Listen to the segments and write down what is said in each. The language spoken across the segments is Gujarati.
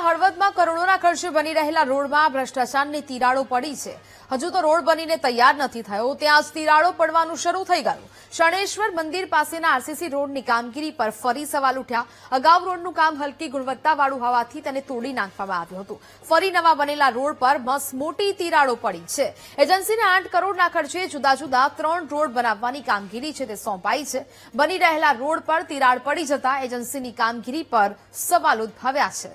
મોરબીના હળવદમાં કરોડોના ખર્ચે બની રહેલા રોડમાં ભ્રષ્ટાચારની તિરાડો પડી છે. હજુ તો રોડ બનીને તૈયાર નથી થયો, ત્યાં જ તિરાડો પડવાનું શરૂ થઈ ગયું. શણેશ્વર મંદિર પાસેના આરસીસી રોડની કામગીરી પર ફરી સવાલ ઉઠ્યા. અગાઉ રોડનું કામ હલકી ગુણવત્તાવાળું હોવાથી તેને તોડી નાખવામાં આવ્યું હતું. ફરી નવા બનેલા રોડ પર મોટી તિરાડો પડી છે. એજન્સીને 8 કરોડના ખર્ચે જુદા જુદા 3 રોડ બનાવવાની કામગીરી છે તે સોંપાઈ છે. બની રહેલા રોડ પર તિરાડ પડી જતા એજન્સીની કામગીરી પર સવાલ ઉદ્ભવ્યા છે.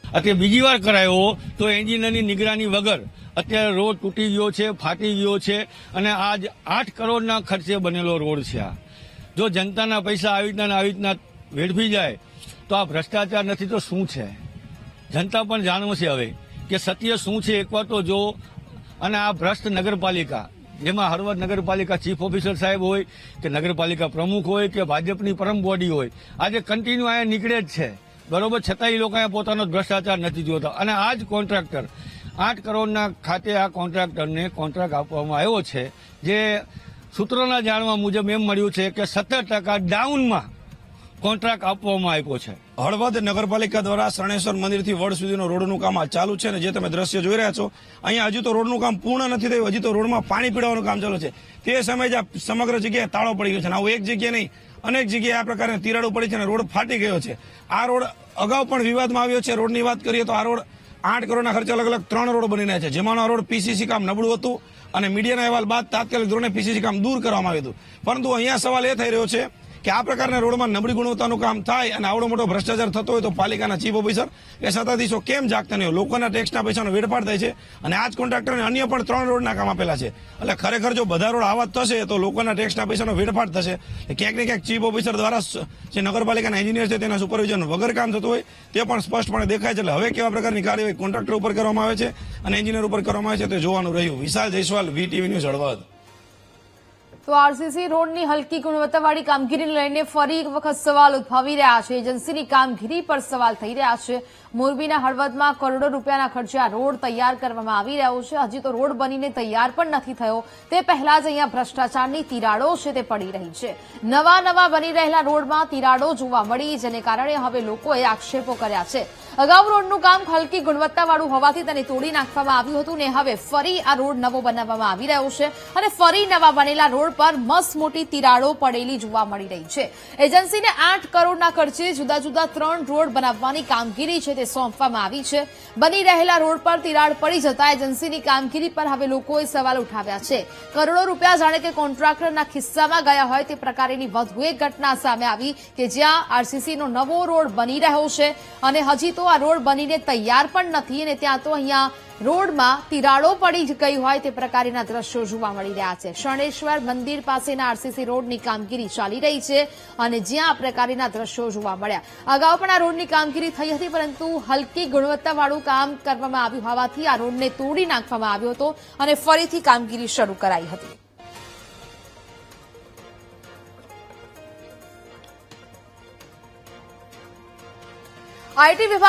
અત્યારે બીજી વાર કરાયો તો એન્જિનિયરની નિગરાની વગર અત્યારે રોડ તૂટી ગયો છે, ફાટી ગયો છે અને આજ 8 કરોડના ખર્ચે બનેલો રોડ છે. આ જો જનતાના પૈસા આવી રીતના વેડફી જાય તો આ ભ્રષ્ટાચાર નથી તો શું છે? જનતા પણ જાણવું છે હવે કે સત્ય શું છે. એકવાર તો જો. અને આ ભ્રષ્ટ નગરપાલિકા, જેમાં હળવદ નગરપાલિકા ચીફ ઓફિસર સાહેબ હોય કે નગરપાલિકા પ્રમુખ હોય કે ભાજપની પરમ બોડી હોય, આજે કન્ટિન્યુ અહીંયા નીકળે જ છે. બરોબર, છતાં એ લોકો પોતાનો ભ્રષ્ટાચાર નથી જોતા. અને આ જ કોન્ટ્રાક્ટર 8 કરોડના ખાતે આ કોન્ટ્રાક્ટરને કોન્ટ્રાક્ટ આપવામાં આવ્યો છે, જે સૂત્રોના જાણવા મુજબ એમ મળ્યું છે કે 17% ડાઉનમાં કોન્ટ્રાક્ટ આપવામાં આવ્યો છે. હળવદ નગરપાલિકા દ્વારા શરણેશ્વર મંદિરથી વડ સુધીનો રોડનું કામ ચાલુ છે, અને જે તમે દ્રશ્ય જોઈ રહ્યા છો અહીંયા હજુ તો રોડનું કામ પૂર્ણ નથી થયું. હજી તો રોડમાં પાણી પીડાવાનું કામ ચાલુ છે. તે સમયે જ સમગ્ર જગ્યાએ તાળો પડી ગયો છે. આવું એક જગ્યાએ નહીં, અનેક જગ્યાએ આ પ્રકારની તિરાડો પડી છે અને રોડ ફાટી ગયો છે. આ રોડ અગાઉ પણ વિવાદમાં આવ્યો છે. રોડની વાત કરીએ તો આ રોડ 8 કરોડના ખર્ચે અલગ અલગ 3 રોડ બની રહ્યા છે, જેમાંનો આ રોડ પીસીસી કામ નબળું હતું અને મીડિયાના અહેવાલ બાદ તાત્કાલિક ધોરણે પીસીસી કામ દૂર કરવામાં આવ્યું હતું. પરંતુ અહીંયા સવાલ એ થઈ રહ્યો છે કે આ પ્રકારના રોડમાં નબળી ગુણવત્તાનું કામ થાય અને આવડો મોટો ભ્રષ્ટાચાર થતો હોય તો પાલિકાના ચીફ ઓફિસર કે સત્તાધીશો કેમ જાગતા નહીં? લોકોના ટેક્સના પૈસાનો વેડફાટ થાય છે અને આ જ કોન્ટ્રાક્ટરને અન્ય પણ 3 રોડના કામ આપેલા છે. એટલે ખરેખર જો બધા રોડ આવા થશે તો લોકોના ટેક્સના પૈસાનો વેડફાટ થશે. ક્યાંક ને ક્યાંક ચીફ ઓફિસર દ્વારા જે નગરપાલિકાના એન્જિનિયર છે તેના સુપરવિઝન વગર કામ થતું હોય તે પણ સ્પષ્ટપણે દેખાય છે. એટલે હવે કેવા પ્રકારની કાર્યવાહી કોન્ટ્રાક્ટર ઉપર કરવામાં આવે છે અને એન્જિનિયર ઉપર કરવામાં આવે છે તે જોવાનું રહ્યું. વિશાલ જયસ્વાલ, VTV ન્યૂઝ, હળવદ. તો આરસીસી રોડની હલકી ગુણવત્તાવાળી કામગીરીને લઈને ફરી એક વખત સવાલ ઉદ્ભવી રહ્યા છે. એજન્સીની કામગીરી પર સવાલ થઈ રહ્યા છે. મોરબીના હળવદમાં કરોડો રૂપિયાના ખર્ચે આ રોડ તૈયાર કરવામાં આવી રહ્યો છે. હજી તો રોડ બનીને તૈયાર પણ નથી થયો. તે પહેલા જ અહીંયા ભ્રષ્ટાચારની તિરાડો છે તે પડી રહી છે. નવા બની રહેલા રોડમાં તિરાડો જોવા મળી, જેને કારણે હવે લોકોએ આક્ષેપો કર્યા છે. અગાઉ રોડનું કામ હલકી ગુણવત્તાવાળું હોવાથી તેને તોડી નાખવામાં આવ્યું હતું ને હવે ફરી આ રોડ નવો બનાવવામાં આવી રહ્યો છે અને ફરી નવા બનેલા રોડ પર મોટી તિરાડો પડેલી જોવા મળી રહી છે. એજન્સીને 8 કરોડના ખર્ચે જુદા જુદા 3 રોડ બનાવવાની કામગીરી છે તે સોંપવામાં આવી છે. બની રહેલા રોડ પર તિરાડ પડી જતા એજન્સીની કામગીરી પર હવે લોકોએ સવાલ ઉઠાવ્યા છે. કરોડો રૂપિયા જાણે કે કોન્ટ્રાક્ટરના ખિસ્સામાં ગયા હોય તે પ્રકારની વધુ એક ઘટના સામે આવી કે જ્યાં આરસીસીનો નવો રોડ બની રહ્યો છે અને હજી તો આ રોડ બનીને તૈયાર પણ નથી અને ત્યાં તો અહીંયા રોડમાં તિરાડો પડી ગઈ હોય તે પ્રકારના દ્રશ્યો જોવા મળી રહ્યા છે. શણેશ્વર મંદિર પાસેના આરસીસી રોડની કામગીરી ચાલી રહી છે અને જ્યાં આ પ્રકારના દ્રશ્યો જોવા મળ્યા. અગાઉ પણ આ રોડની કામગીરી થઈ હતી, પરંતુ હલકી ગુણવત્તાવાળું કામ કરવામાં આવ્યું હોવાથી આ રોડને તોડી નાખવામાં આવ્યો હતો અને ફરીથી કામગીરી શરૂ કરાઈ હતી. આઈટી વિભાગ